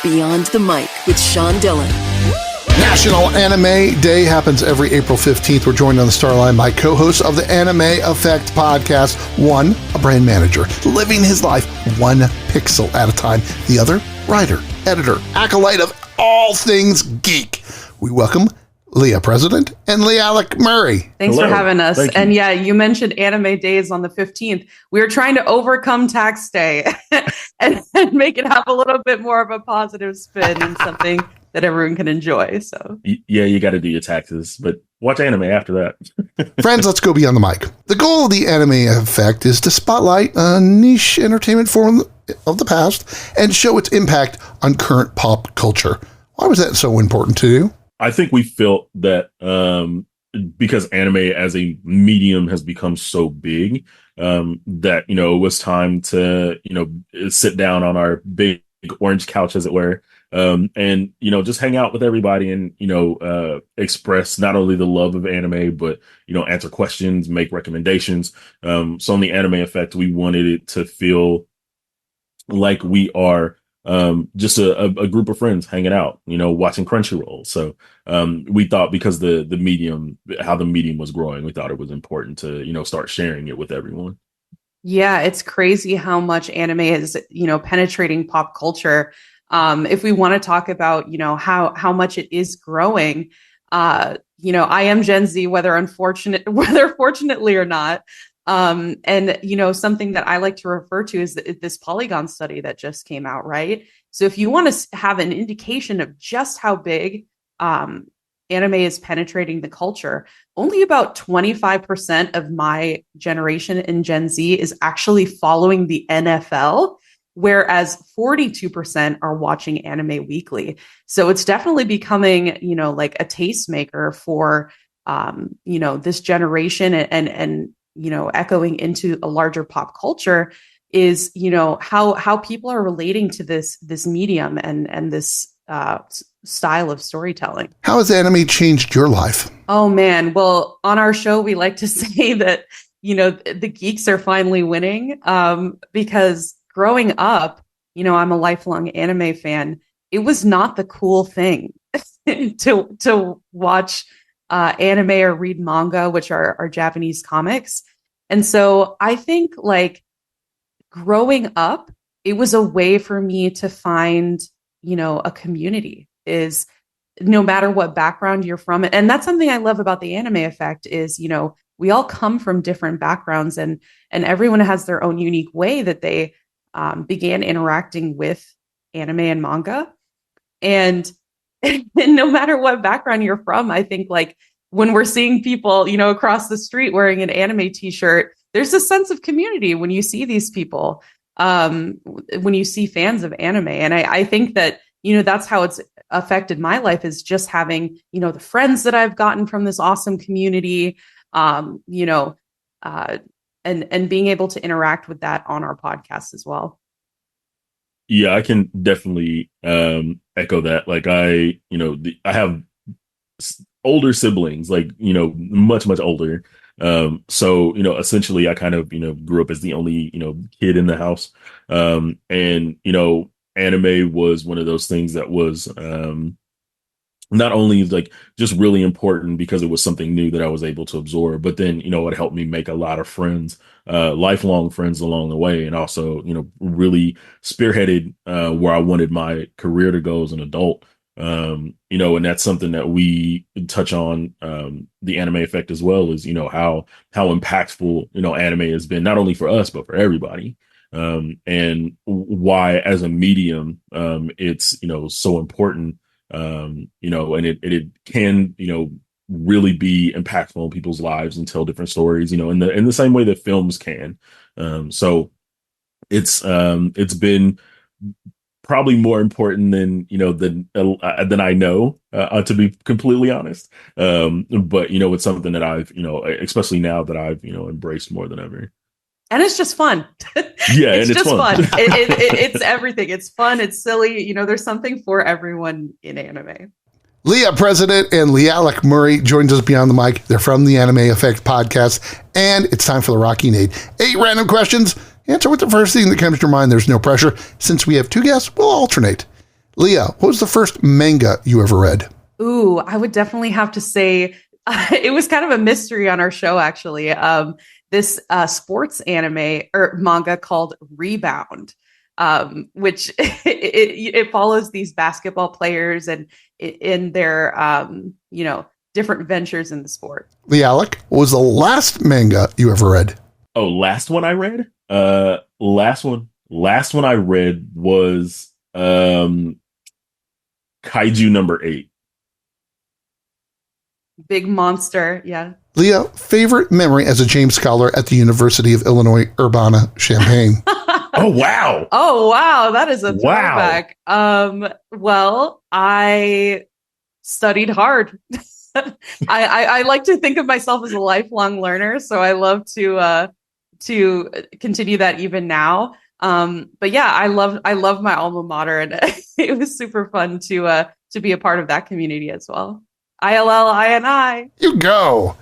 Beyond the Mic with Sean Dillon. National Anime Day happens every April 15th. We're joined on the Starline by co-host of the Anime Effect podcast. One, a brand manager, living his life one pixel at a time. The other, writer, editor, acolyte of all things geek. We welcome Leah President and LeAlec's Murray. Thanks for having us. And yeah, you mentioned Anime Days on the 15th. We are trying to overcome tax day and make it have a little bit more of a positive spin and something that everyone can enjoy. So yeah, you got to do your taxes, but watch anime after that. Friends, let's go beyond the mic. The goal of the Anime Effect is to spotlight a niche entertainment form of the past and show its impact on current pop culture. Why was that so important to you? I think we felt that because anime as a medium has become so big, that, it was time to, sit down on our big orange couch, as it were, and, just hang out with everybody and, express not only the love of anime, but, answer questions, make recommendations. So on the Anime Effect, we wanted it to feel like we are just a group of friends hanging out, watching Crunchyroll. So we thought because how the medium was growing, we thought it was important to, start sharing it with everyone. Yeah, it's crazy how much anime is, penetrating pop culture. If we want to talk about, how much it is growing, I am Gen Z, whether fortunately or not. And, something that I like to refer to is this Polygon study that just came out, right? So if you want to have an indication of just how big anime is penetrating the culture, only about 25% of my generation in Gen Z is actually following the NFL, whereas 42% are watching anime weekly. So it's definitely becoming, like a tastemaker for, this generation and echoing into a larger pop culture is, how people are relating to this medium and this style of storytelling. How has anime changed your life? Oh man. Well, on our show, we like to say that, the geeks are finally winning, because growing up, I'm a lifelong anime fan. It was not the cool thing to watch anime or read manga, which are Japanese comics. And so I think growing up, it was a way for me to find, a community, is no matter what background you're from. And that's something I love about the Anime Effect is, we all come from different backgrounds and everyone has their own unique way that they began interacting with anime and manga. And no matter what background you're from, I think when we're seeing people, across the street wearing an anime t-shirt, there's a sense of community when you see these people, when you see fans of anime. And I think that, that's how it's affected my life, is just having, the friends that I've gotten from this awesome community, and being able to interact with that on our podcast as well. Yeah, I can definitely echo that. I have older siblings, much, much older. So, essentially I kind of, grew up as the only, kid in the house. And, anime was one of those things that was not only just really important because it was something new that I was able to absorb, but then, it helped me make a lot of friends, lifelong friends along the way. And also, really spearheaded where I wanted my career to go as an adult. And that's something that we touch on, the Anime Effect as well, is, how impactful, anime has been, not only for us, but for everybody. And why as a medium, it's, so important, and it can, really be impactful in people's lives and tell different stories, in the same way that films can. So it's been probably more important than I know, to be completely honest. But it's something that I've, especially now that I've, embraced more than ever. And it's just fun. Yeah, it's and just fun. It's everything. It's fun. It's silly. There's something for everyone in anime. Leah President and LeAlec's Murray joins us beyond the mic. They're from the Anime Effect podcast, and it's time for the Rocky Nade. 8 random questions. Answer with the first thing that comes to your mind. There's no pressure. Since we have 2 guests, we'll alternate. Leah, what was the first manga you ever read? Ooh, I would definitely have to say it was kind of a mystery on our show, actually. This sports anime or manga called Rebound, which it follows these basketball players and in their different ventures in the sport. LeAlec, what was the last manga you ever read? Oh, last one I read? Last one I read was Kaiju number 8. Big monster, yeah. Leah, favorite memory as a James Scholar at the University of Illinois Urbana-Champaign? Oh, wow. Oh, wow. That is a throwback. Well, I studied hard. I like to think of myself as a lifelong learner, so I love to continue that even now. But yeah, I love my alma mater, and it was super fun to be a part of that community as well. ILLINI. You go.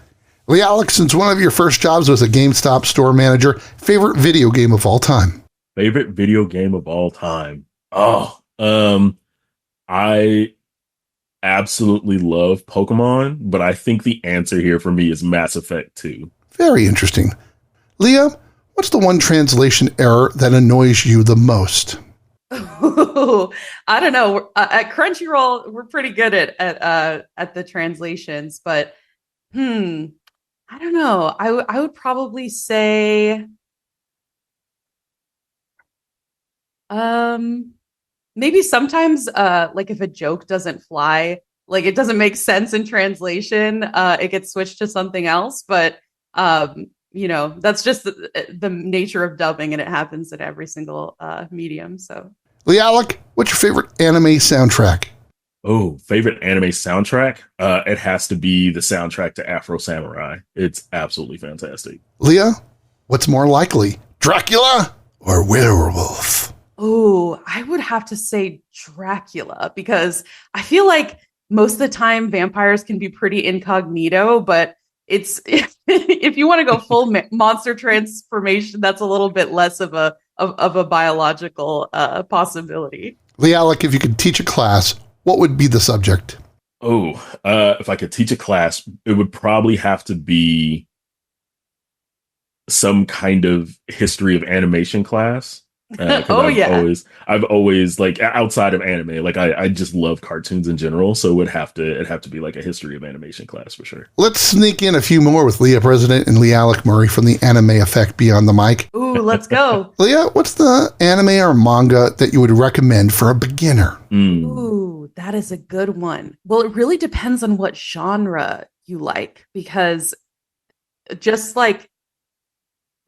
LeAlec, since one of your first jobs was a GameStop store manager, favorite video game of all time? Favorite video game of all time? Oh, I absolutely love Pokemon, but I think the answer here for me is Mass Effect 2. Very interesting. Leah, what's the one translation error that annoys you the most? Ooh, I don't know. At Crunchyroll, we're pretty good at the translations, but I don't know. I would probably say maybe sometimes like if a joke doesn't fly, like it doesn't make sense in translation, it gets switched to something else, but that's just the nature of dubbing, and it happens in every single medium. So, LeAlec, what's your favorite anime soundtrack? Oh, favorite anime soundtrack? It has to be the soundtrack to Afro Samurai. It's absolutely fantastic. Leah, what's more likely, Dracula or werewolf? Oh, I would have to say Dracula, because I feel like most of the time vampires can be pretty incognito, but it's if you want to go full monster transformation, that's a little bit less of a biological possibility. LeAlec, if you could teach a class, what would be the subject? Oh, if I could teach a class, it would probably have to be some kind of history of animation class. I've always like outside of anime, like I just love cartoons in general, so it'd have to be like a history of animation class for sure. Let's sneak in a few more with Leah President and LeAlec Murray from the Anime Effect Beyond the Mic. Ooh, let's go. Leah, what's the anime or manga that you would recommend for a beginner? Ooh, that is a good one. Well, it really depends on what genre you like, because just like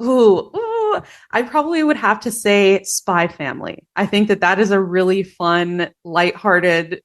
I probably would have to say Spy Family. I think that is a really fun, lighthearted,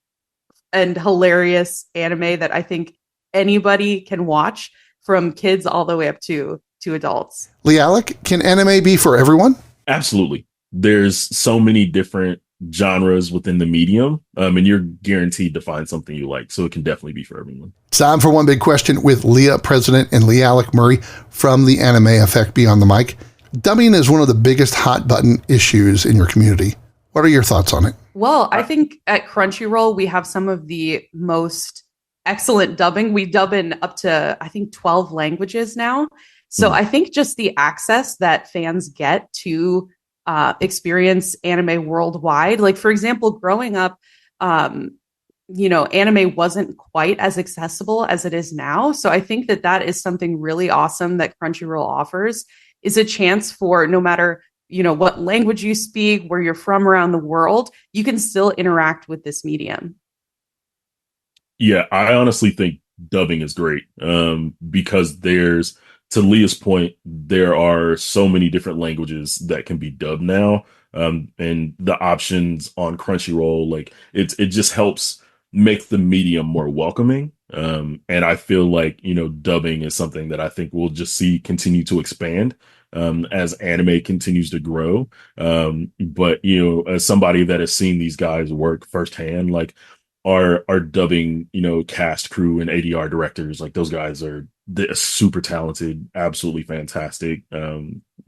and hilarious anime that I think anybody can watch, from kids all the way up to adults. LeAlec, can anime be for everyone? Absolutely. There's so many different genres within the medium, and you're guaranteed to find something you like, so it can definitely be for everyone. It's time for One Big Question with Leah President and LeAlec Murray from the Anime Effect Beyond the Mic. Dubbing is one of the biggest hot button issues in your community. What are your thoughts on it? Well, I think at Crunchyroll, we have some of the most excellent dubbing. We dub in up to, I think, 12 languages now. So I think just the access that fans get to experience anime worldwide. Like, for example, growing up, anime wasn't quite as accessible as it is now. So I think that is something really awesome that Crunchyroll offers, is a chance for, no matter, what language you speak, where you're from around the world, you can still interact with this medium. Yeah, I honestly think dubbing is great, because to Leah's point, there are so many different languages that can be dubbed now. And the options on Crunchyroll, like it just helps make the medium more welcoming. And I feel like, dubbing is something that I think we'll just see continue to expand as anime continues to grow. But, as somebody that has seen these guys work firsthand, like our dubbing, cast, crew, and ADR directors, like those guys are super talented, absolutely fantastic.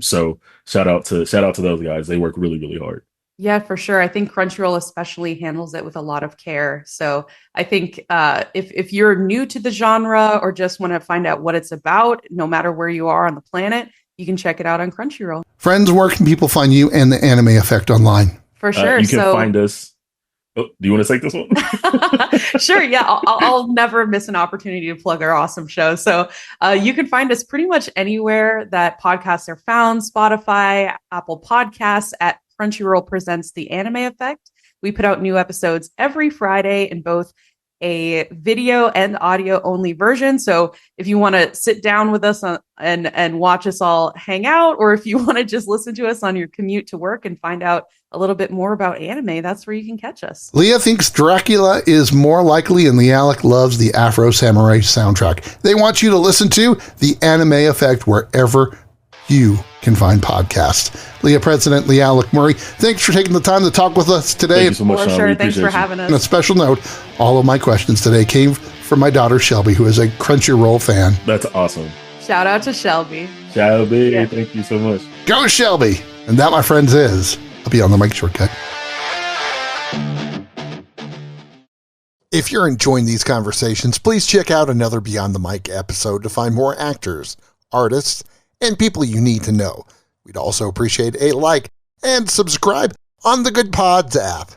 So shout out to those guys. They work really, really hard. Yeah, for sure. I think Crunchyroll especially handles it with a lot of care. So I think if you're new to the genre or just want to find out what it's about, no matter where you are on the planet, you can check it out on Crunchyroll. Friends, where can people find you and the Anime Effect online? For sure. You can find us. Oh, do you want to take this one? Sure. Yeah. I'll never miss an opportunity to plug our awesome show. So you can find us pretty much anywhere that podcasts are found: Spotify, Apple Podcasts, at Crunchyroll Presents The Anime Effect. We put out new episodes every Friday in both a video and audio only version. So if you want to sit down with us and watch us all hang out, or if you want to just listen to us on your commute to work and find out a little bit more about anime, that's where you can catch us. Leah thinks Dracula is more likely, and LeAlec loves the Afro Samurai soundtrack. They want you to listen to The Anime Effect wherever you can find podcasts. Leah President LeAlec Murray, thanks for taking the time to talk with us today. Thank you so much, Sean. Sure. Thanks for having us. On a special note, all of my questions today came from my daughter Shelby, who is a Crunchyroll fan. That's awesome. Shout out to Shelby. Shelby, yeah. Thank you so much. Go Shelby! And that, my friends, is a Beyond the Mic shortcut. If you're enjoying these conversations, please check out another Beyond the Mic episode to find more actors, artists, and people you need to know. We'd also appreciate a like and subscribe on the Good Pods app.